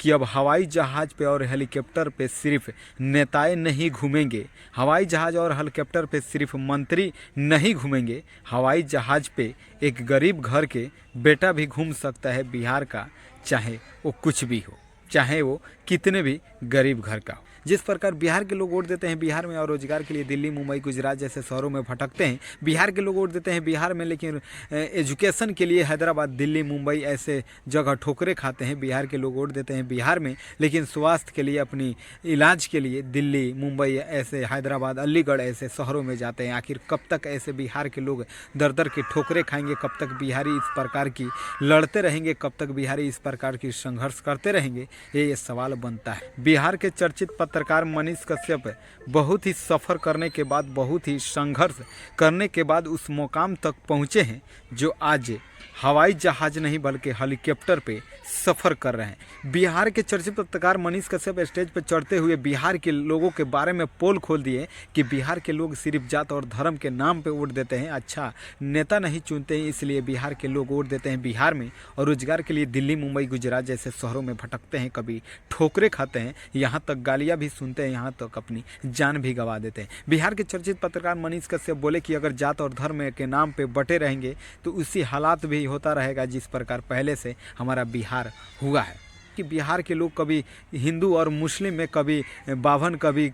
कि अब हवाई जहाज़ पे और हेलीकॉप्टर पे सिर्फ नेताएं नहीं घूमेंगे, हवाई जहाज़ और हेलीकॉप्टर पे सिर्फ मंत्री नहीं घूमेंगे, हवाई जहाज़ पे एक गरीब घर के बेटा भी घूम सकता है बिहार का, चाहे वो कुछ भी हो, चाहे वो कितने भी गरीब घर का हो। जिस प्रकार बिहार के लोग वोट देते हैं बिहार में और रोजगार के लिए दिल्ली, मुंबई, गुजरात जैसे शहरों में भटकते हैं, बिहार के लोग वोट देते हैं बिहार में, लेकिन एजुकेशन के लिए हैदराबाद, दिल्ली, मुंबई ऐसे जगह ठोकरे खाते हैं। बिहार के लोग वोट देते हैं बिहार में, लेकिन स्वास्थ्य के लिए, अपनी इलाज के लिए दिल्ली, मुंबई ऐसे, हैदराबाद, अलीगढ़ ऐसे शहरों में जाते हैं। आखिर कब तक ऐसे बिहार के लोग दर दर के ठोकरे खाएंगे? कब तक बिहारी इस प्रकार की लड़ते रहेंगे? कब तक बिहारी इस प्रकार की संघर्ष करते रहेंगे? ये सवाल बनता है। बिहार के चर्चित पत्रकार मनीष कश्यप बहुत ही सफ़र करने के बाद, बहुत ही संघर्ष करने के बाद उस मुकाम तक पहुँचे हैं जो आज हवाई जहाज़ नहीं बल्कि हेलीकॉप्टर पे सफ़र कर रहे हैं। बिहार के चर्चित पत्रकार मनीष कश्यप स्टेज पर चढ़ते हुए बिहार के लोगों के बारे में पोल खोल दिए कि बिहार के लोग सिर्फ जात और धर्म के नाम पे वोट देते हैं, अच्छा नेता नहीं चुनते हैं, इसलिए बिहार के लोग वोट देते हैं बिहार में और रोजगार के लिए दिल्ली, मुंबई, गुजरात जैसे शहरों में भटकते हैं, कभी ठोकरे खाते हैं, यहाँ तक गालियाँ भी सुनते हैं, यहाँ तक अपनी जान भी गंवा देते हैं। बिहार के चर्चित पत्रकार मनीष कश्यप बोले कि अगर जात और धर्म के नाम पर बटे रहेंगे तो उसी हालात भी होता रहेगा जिस प्रकार पहले से हमारा बिहार हुआ है कि बिहार के लोग कभी हिंदू और मुस्लिम में, कभी बावन, कभी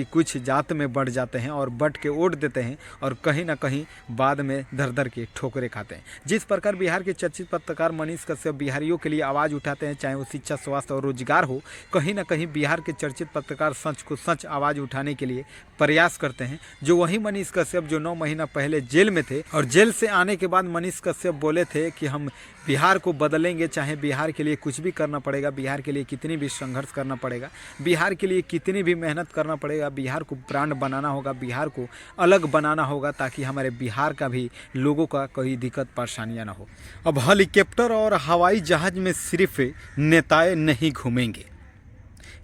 कुछ जात में बढ़ जाते हैं और बट के वोट देते हैं और कहीं ना कहीं बाद में दर दर के ठोकरे खाते हैं। जिस प्रकार बिहार के चर्चित पत्रकार मनीष कश्यप बिहारियों के लिए आवाज़ उठाते हैं, चाहे वो शिक्षा, स्वास्थ्य और रोजगार हो, कहीं ना कहीं बिहार के चर्चित पत्रकार सच को सच आवाज़ उठाने के लिए प्रयास करते हैं। जो वही मनीष कश्यप जो 9 महीना पहले जेल में थे और जेल से आने के बाद मनीष कश्यप बोले थे कि हम बिहार को बदलेंगे, चाहे बिहार के लिए कुछ भी करना पड़ेगा, बिहार के लिए कितनी भी संघर्ष करना पड़ेगा, बिहार के लिए कितनी भी मेहनत करना पड़ेगा, बिहार को ब्रांड बनाना होगा, बिहार को अलग बनाना होगा ताकि हमारे बिहार का भी लोगों का कोई दिक्कत परेशानियां ना हो। अब हेलीकॉप्टर और हवाई जहाज़ में सिर्फ नेताएं नहीं घूमेंगे,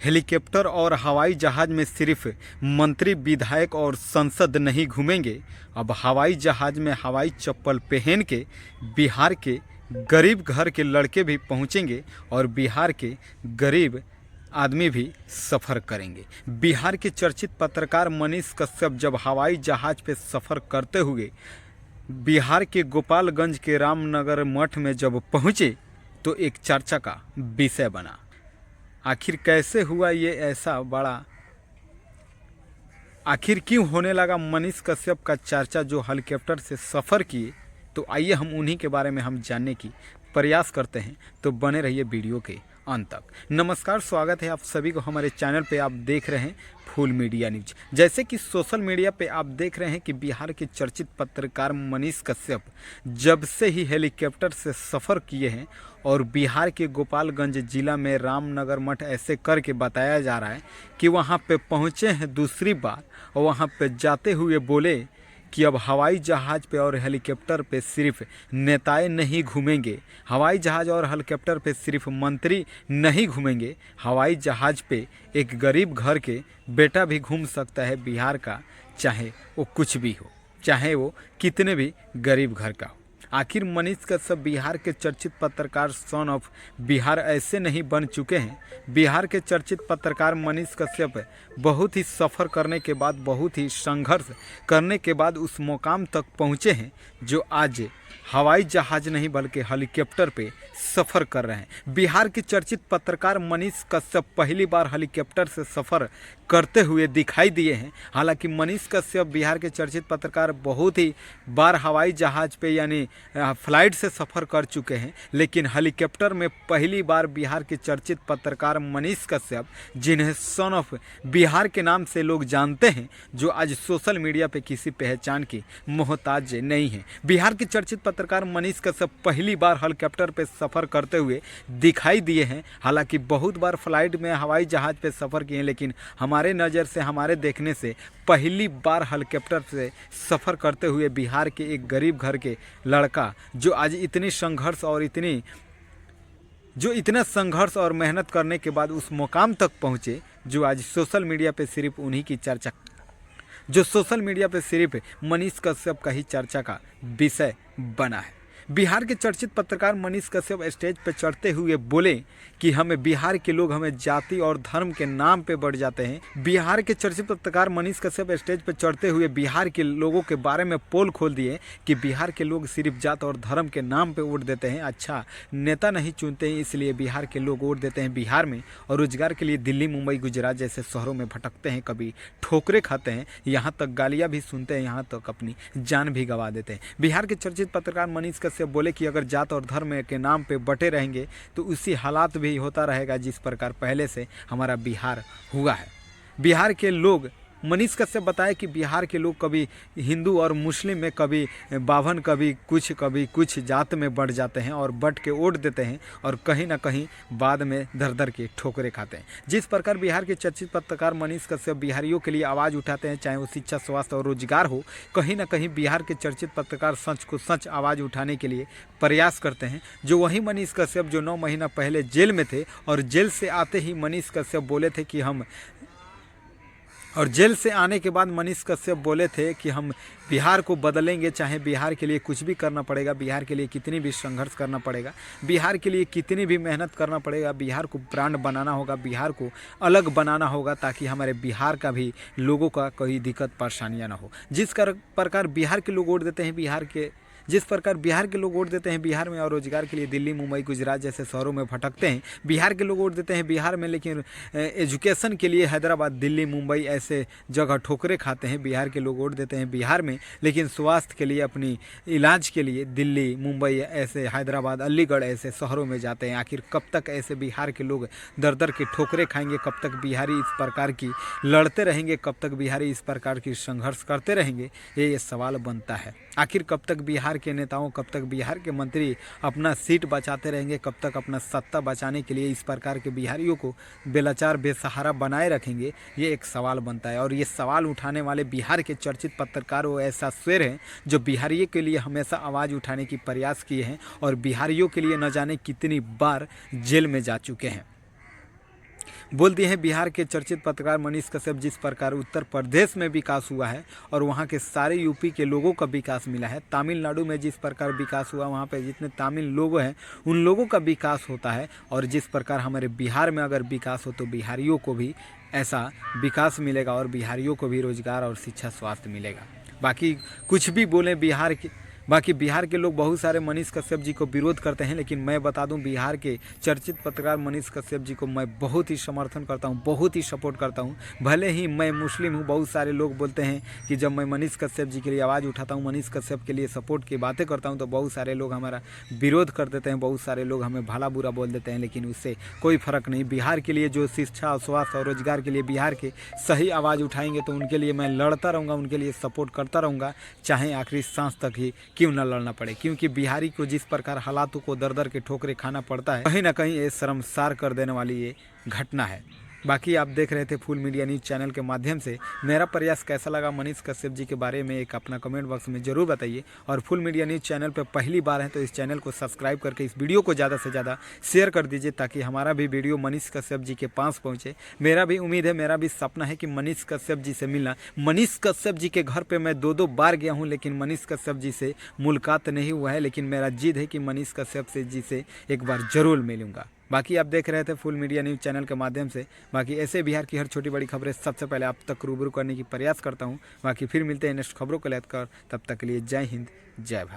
हेलीकॉप्टर और हवाई जहाज़ में सिर्फ मंत्री, विधायक और संसद नहीं घूमेंगे। अब हवाई जहाज़ में हवाई चप्पल पहन के बिहार के गरीब घर के लड़के भी पहुंचेंगे और बिहार के गरीब आदमी भी सफ़र करेंगे। बिहार के चर्चित पत्रकार मनीष कश्यप जब हवाई जहाज़ पे सफ़र करते हुए बिहार के गोपालगंज के रामनगर मठ में जब पहुँचे तो एक चर्चा का विषय बना। आखिर कैसे हुआ ये ऐसा बड़ा, आखिर क्यों होने लगा मनीष कश्यप का चर्चा जो हेलीकॉप्टर से सफ़र किए? तो आइए हम उन्हीं के बारे में हम जानने की प्रयास करते हैं, तो बने रहिए वीडियो के अंत तक। नमस्कार, स्वागत है आप सभी को हमारे चैनल पे। आप देख रहे हैं फुल मीडिया न्यूज। जैसे कि सोशल मीडिया पे आप देख रहे हैं कि बिहार के चर्चित पत्रकार मनीष कश्यप जब से ही हेलीकॉप्टर से सफ़र किए हैं और बिहार के गोपालगंज जिला में रामनगर मठ ऐसे करके बताया जा रहा है कि वहाँ पे पहुँचे हैं दूसरी बार और वहाँ पे जाते हुए बोले कि अब हवाई जहाज़ पे और हेलीकॉप्टर पे सिर्फ नेताएं नहीं घूमेंगे, हवाई जहाज़ और हेलीकॉप्टर पे सिर्फ मंत्री नहीं घूमेंगे, हवाई जहाज़ पे एक गरीब घर के बेटा भी घूम सकता है बिहार का, चाहे वो कुछ भी हो, चाहे वो कितने भी गरीब घर का हो। आखिर मनीष कश्यप बिहार के चर्चित पत्रकार सन ऑफ बिहार ऐसे नहीं बन चुके हैं। बिहार के चर्चित पत्रकार मनीष कश्यप बहुत ही सफ़र करने के बाद, बहुत ही संघर्ष करने के बाद उस मुकाम तक पहुँचे हैं जो आज हवाई जहाज़ नहीं बल्कि हेलीकॉप्टर पे सफ़र कर रहे हैं। बिहार के चर्चित पत्रकार मनीष कश्यप पहली बार हेलीकॉप्टर से सफ़र करते हुए दिखाई दिए हैं। हालांकि मनीष कश्यप बिहार के चर्चित पत्रकार बहुत ही बार हवाई जहाज़ पे यानी फ्लाइट से सफ़र कर चुके हैं, लेकिन हेलीकॉप्टर में पहली बार बिहार के चर्चित पत्रकार मनीष कश्यप, जिन्हें सन ऑफ बिहार के नाम से लोग जानते हैं, जो आज सोशल मीडिया पे किसी पहचान की मोहताज नहीं है। बिहार के चर्चित पत्रकार मनीष कश्यप पहली बार हेलीकॉप्टर पे सफ़र करते हुए दिखाई दिए हैं। हालांकि बहुत बार फ्लाइट में, हवाई जहाज़ पे सफ़र किए हैं, लेकिन हमारे नज़र से, हमारे देखने से पहली बार हेलीकॉप्टर से सफ़र करते हुए बिहार के एक गरीब घर के लड़का जो आज इतनी संघर्ष और इतना संघर्ष और मेहनत करने के बाद उस मुकाम तक पहुँचे जो आज सोशल मीडिया पे सिर्फ उन्हीं की चर्चा, जो सोशल मीडिया पे सिर्फ मनीष कश्यप का ही चर्चा का विषय बना है। बिहार के चर्चित पत्रकार मनीष कश्यप स्टेज पर चढ़ते हुए बोले कि हमें बिहार के लोग हमें जाति और धर्म के नाम पे बढ़ जाते हैं। बिहार के चर्चित पत्रकार मनीष कश्यप स्टेज पर चढ़ते हुए बिहार के लोगों के बारे में पोल खोल दिए कि बिहार के लोग सिर्फ जात और धर्म के नाम पे वोट देते हैं, अच्छा नेता नहीं चुनते हैं, इसलिए बिहार के लोग वोट देते हैं बिहार में और रोजगार के लिए दिल्ली, मुंबई, गुजरात जैसे शहरों में भटकते हैं, कभी ठोकरे खाते हैं, यहाँ तक गालियाँ भी सुनते हैं, यहाँ तक अपनी जान भी गंवा देते हैं। बिहार के चर्चित पत्रकार मनीष कश्यप बोले कि अगर जात और धर्म के नाम पे बटे रहेंगे तो उसी हालात भी होता रहेगा जिस प्रकार पहले से हमारा बिहार हुआ है। बिहार के लोग, मनीष कश्यप बताया कि बिहार के लोग कभी हिंदू और मुस्लिम में, कभी बाभन, कभी कुछ जात में बढ़ जाते हैं और बट के वोट देते हैं और कहीं ना कहीं बाद में दर दर के ठोकरे खाते हैं। जिस प्रकार बिहार के चर्चित पत्रकार मनीष कश्यप बिहारियों के लिए आवाज़ उठाते हैं, चाहे वो शिक्षा, स्वास्थ्य और रोजगार हो, कहीं ना कहीं बिहार के चर्चित पत्रकार सच को सच आवाज़ उठाने के लिए प्रयास करते हैं। जो वही मनीष कश्यप जो 9 महीना पहले जेल में थे और जेल से आते ही मनीष कश्यप बोले थे कि जेल से आने के बाद मनीष कश्यप बोले थे कि हम बिहार को बदलेंगे, चाहे बिहार के लिए कुछ भी करना पड़ेगा, बिहार के लिए कितनी भी संघर्ष करना पड़ेगा, बिहार के लिए कितनी भी मेहनत करना पड़ेगा, बिहार को ब्रांड बनाना होगा, बिहार को अलग बनाना होगा ताकि हमारे बिहार का भी लोगों का कोई दिक्कत परेशानियाँ ना हो। जिस प्रकार बिहार के लोग वोट देते हैं बिहार में और रोजगार के लिए दिल्ली, मुंबई, गुजरात जैसे शहरों में भटकते हैं, बिहार के लोग वोट देते हैं बिहार में, लेकिन एजुकेशन के लिए हैदराबाद, दिल्ली, मुंबई ऐसे जगह ठोकरे खाते हैं। बिहार के लोग वोट देते हैं बिहार में, लेकिन स्वास्थ्य के लिए, अपनी इलाज के लिए दिल्ली, मुंबई ऐसे, हैदराबाद, अलीगढ़ ऐसे शहरों में जाते हैं। आखिर कब तक ऐसे बिहार के लोग दर दर के ठोकरे खाएंगे? कब तक बिहारी इस प्रकार की लड़ते रहेंगे? कब तक बिहारी इस प्रकार की संघर्ष करते रहेंगे? ये सवाल बनता है। आखिर कब तक बिहार के नेताओं, कब तक बिहार के मंत्री अपना सीट बचाते रहेंगे? कब तक अपना सत्ता बचाने के लिए इस प्रकार के बिहारियों को बेलाचार, बेसहारा बनाए रखेंगे? ये एक सवाल बनता है। और ये सवाल उठाने वाले बिहार के चर्चित पत्रकार वो ऐसा शेर हैं जो बिहारियों के लिए हमेशा आवाज़ उठाने की प्रयास किए हैं और बिहारियों के लिए न जाने कितनी बार जेल में जा चुके हैं। बोल दिए हैं बिहार के चर्चित पत्रकार मनीष कश्यप, जिस प्रकार उत्तर प्रदेश में विकास हुआ है और वहाँ के सारे यूपी के लोगों का विकास मिला है, तमिलनाडु में जिस प्रकार विकास हुआ, वहाँ पे जितने तमिल लोग हैं उन लोगों का विकास होता है, और जिस प्रकार हमारे बिहार में अगर विकास हो तो बिहारियों को भी ऐसा विकास मिलेगा और बिहारियों को भी रोजगार और शिक्षा, स्वास्थ्य मिलेगा। बाकी कुछ भी बोलें बिहार के लोग बहुत सारे मनीष कश्यप जी को विरोध करते हैं, लेकिन मैं बता दूं बिहार के चर्चित पत्रकार मनीष कश्यप जी को मैं बहुत ही समर्थन करता हूं, बहुत ही सपोर्ट करता हूं। भले ही मैं मुस्लिम हूं, बहुत सारे लोग बोलते हैं कि जब मैं मनीष कश्यप जी के लिए आवाज़ उठाता हूं, मनीष कश्यप के लिए सपोर्ट की बातें करता हूं, तो बहुत सारे लोग हमारा विरोध कर देते हैं, बहुत सारे लोग हमें भला बुरा बोल देते हैं, लेकिन उससे कोई फ़र्क नहीं। बिहार के लिए जो शिक्षा, स्वास्थ्य और रोजगार के लिए बिहार के सही आवाज़ उठाएंगे तो उनके लिए मैं लड़ता रहूँगा, उनके लिए सपोर्ट करता रहूँगा, चाहे आखिरी सांस तक ही क्यों न लड़ना पड़े। क्योंकि बिहारी को जिस प्रकार हालातों को दर दर के ठोकरे खाना पड़ता है, कहीं ना कहीं ये शर्मसार कर देने वाली ये घटना है। बाकी आप देख रहे थे फुल मीडिया न्यूज़ चैनल के माध्यम से। मेरा प्रयास कैसा लगा मनीष कश्यप जी के बारे में एक अपना कमेंट बॉक्स में ज़रूर बताइए। और फुल मीडिया न्यूज़ चैनल पर पहली बार है तो इस चैनल को सब्सक्राइब करके इस वीडियो को ज़्यादा से ज़्यादा शेयर कर दीजिए ताकि हमारा भी वीडियो मनीष कश्यप जी के पास पहुँचे। मेरा भी उम्मीद है, मेरा भी सपना है कि मनीष कश्यप जी से मिलना। मनीष कश्यप जी के घर पर मैं 2-2 बार गया हूँ, लेकिन मनीष कश्यप जी से मुलाकात नहीं हुआ है, लेकिन मेरा जिद है कि मनीष कश्यप जी से एक बार ज़रूर मिलूँगा। बाकी आप देख रहे थे फुल मीडिया न्यूज़ चैनल के माध्यम से। बाकी ऐसे बिहार की हर छोटी बड़ी खबरें सबसे पहले आप तक रूबरू करने की प्रयास करता हूं। बाकी फिर मिलते हैं नेक्स्ट खबरों को लेकर, तब तक के लिए जय हिंद, जय भारत।